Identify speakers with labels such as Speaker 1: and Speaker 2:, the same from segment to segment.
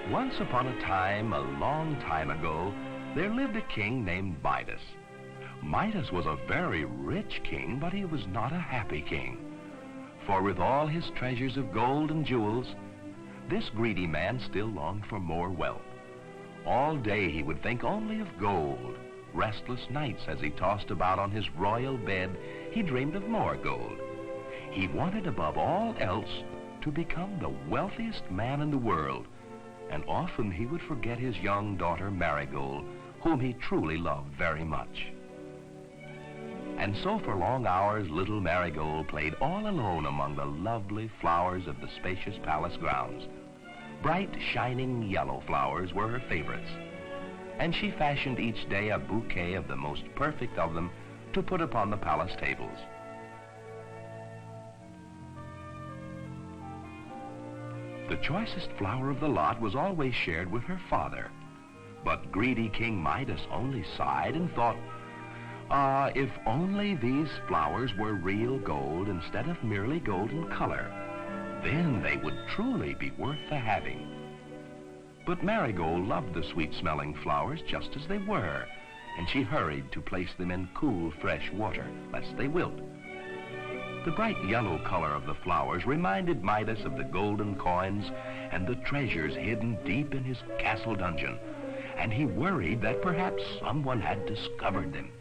Speaker 1: Once upon a time, a long time ago, there lived a king named Midas. Midas was a very rich king, but he was not a happy king. For with all his treasures of gold and jewels, this greedy man still longed for more wealth. All day he would think only of gold. Restless nights as he tossed about on his royal bed, he dreamed of more gold. He wanted above all else to become the wealthiest man in the world, and often he would forget his young daughter Marigold, whom he truly loved very much. And so for long hours, little Marigold played all alone among the lovely flowers of the spacious palace grounds. Bright, shining yellow flowers were her favorites, and she fashioned each day a bouquet of the most perfect of them to put upon the palace tables. The choicest flower of the lot was always shared with her father. But greedy King Midas only sighed and thought, if only these flowers were real gold instead of merely golden color, then they would truly be worth the having. But Marigold loved the sweet-smelling flowers just as they were, and she hurried to place them in cool, fresh water, lest they wilt. The bright yellow color of the flowers reminded Midas of the golden coins and the treasures hidden deep in his castle dungeon, and he worried that perhaps someone had discovered them.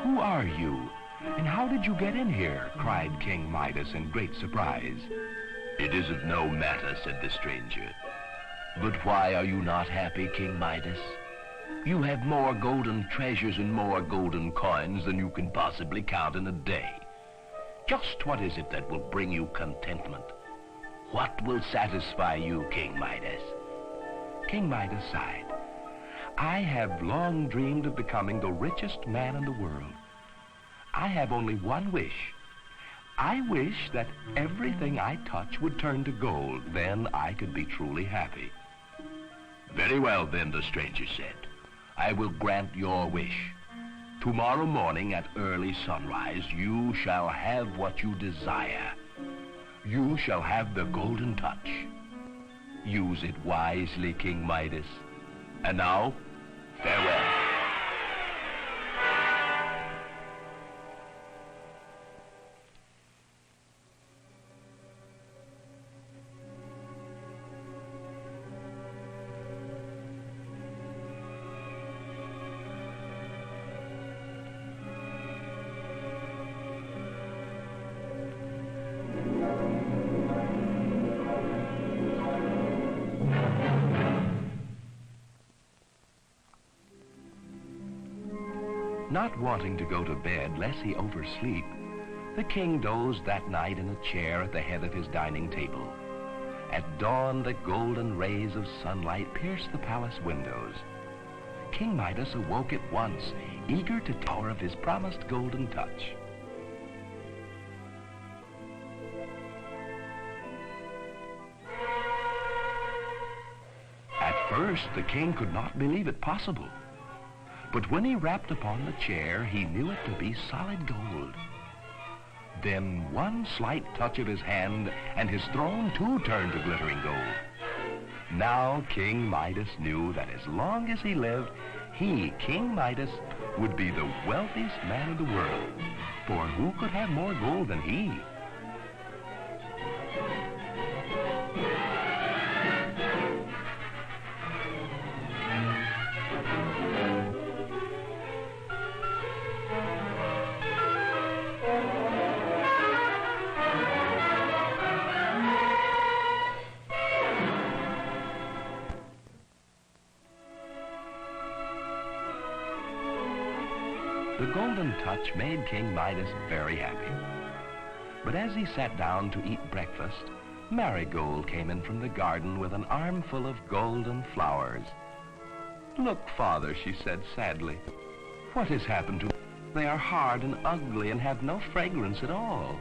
Speaker 1: "Who are you, and how did you get in here?" cried King Midas in great surprise.
Speaker 2: "It is of no matter," said the stranger. "But why are you not happy, King Midas? You have more golden treasures and more golden coins than you can possibly count in a day. Just what is it that will bring you contentment? What will satisfy you, King Midas?"
Speaker 1: King Midas sighed. "I have long dreamed of becoming the richest man in the world. I have only one wish. I wish that everything I touch would turn to gold. Then I could be truly happy."
Speaker 2: "Very well, then," the stranger said. "I will grant your wish. Tomorrow morning at early sunrise, you shall have what you desire. You shall have the golden touch. Use it wisely, King Midas. And now, farewell."
Speaker 1: Not wanting to go to bed lest he oversleep, the king dozed that night in a chair at the head of his dining table. At dawn, the golden rays of sunlight pierced the palace windows. King Midas awoke at once, eager to tell her of his promised golden touch. At first, the king could not believe it possible. But when he rapped upon the chair, he knew it to be solid gold. Then one slight touch of his hand, and his throne too turned to glittering gold. Now King Midas knew that as long as he lived, he, King Midas, would be the wealthiest man in the world. For who could have more gold than he? The golden touch made King Midas very happy. But as he sat down to eat breakfast, Marigold came in from the garden with an armful of golden flowers. "Look, Father," she said sadly, "what has happened to them? They are hard and ugly and have no fragrance at all."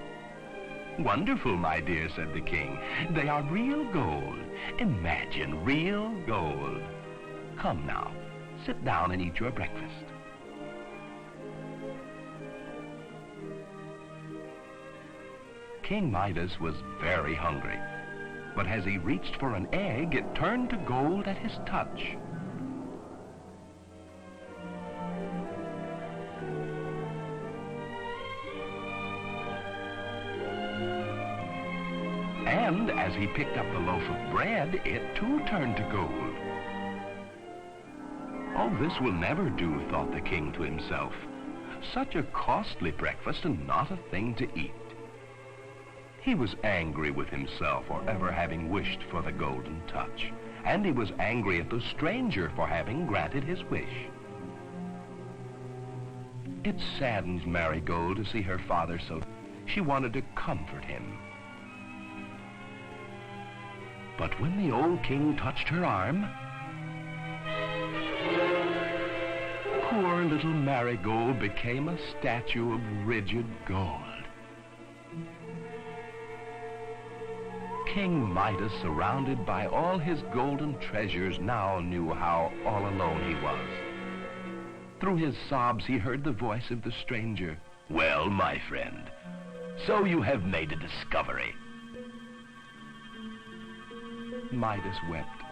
Speaker 1: "Wonderful, my dear," said the king. "They are real gold. Imagine real gold. Come now, sit down and eat your breakfast." King Midas was very hungry, but as he reached for an egg, it turned to gold at his touch. And as he picked up the loaf of bread, it too turned to gold. "Oh, this will never do," thought the king to himself. "Such a costly breakfast and not a thing to eat." He was angry with himself for ever having wished for the golden touch, and he was angry at the stranger for having granted his wish. It saddened Marigold to see her father so. She wanted to comfort him. But when the old king touched her arm, poor little Marigold became a statue of rigid gold. King Midas, surrounded by all his golden treasures, now knew how all alone he was. Through his sobs, he heard the voice of the stranger. "Well, my friend, so you have made a discovery." Midas wept,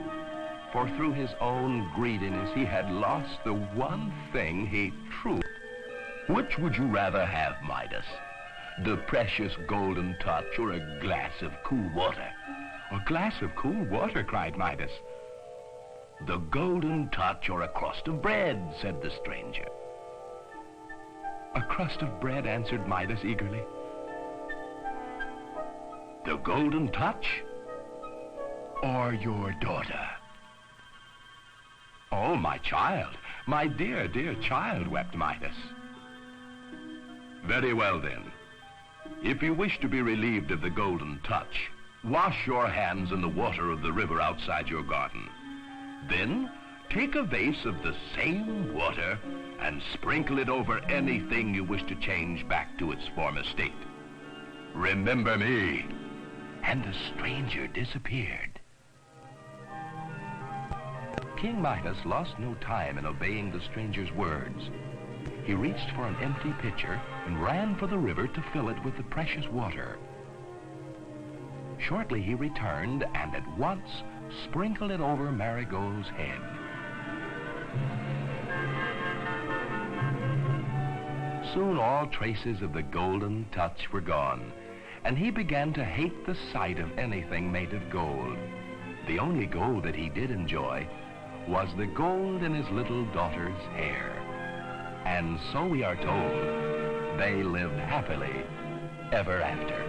Speaker 1: for through his own greediness, he had lost the one thing he truly... "Which would you rather have, Midas? The precious golden touch or a glass of cool water?" "A glass of cool water," cried Midas. "The golden touch or a crust of bread?" said the stranger. "A crust of bread," answered Midas eagerly. "The golden touch or your daughter?" "Oh, my child, my dear, dear child," wept Midas. "Very well, then. If you wish to be relieved of the golden touch, wash your hands in the water of the river outside your garden. Then take a vase of the same water and sprinkle it over anything you wish to change back to its former state. Remember me." And the stranger disappeared. King Midas lost no time in obeying the stranger's words. He reached for an empty pitcher and ran for the river to fill it with the precious water. Shortly he returned and at once sprinkled it over Marigold's head. Soon all traces of the golden touch were gone, and he began to hate the sight of anything made of gold. The only gold that he did enjoy was the gold in his little daughter's hair. And so we are told, they lived happily ever after.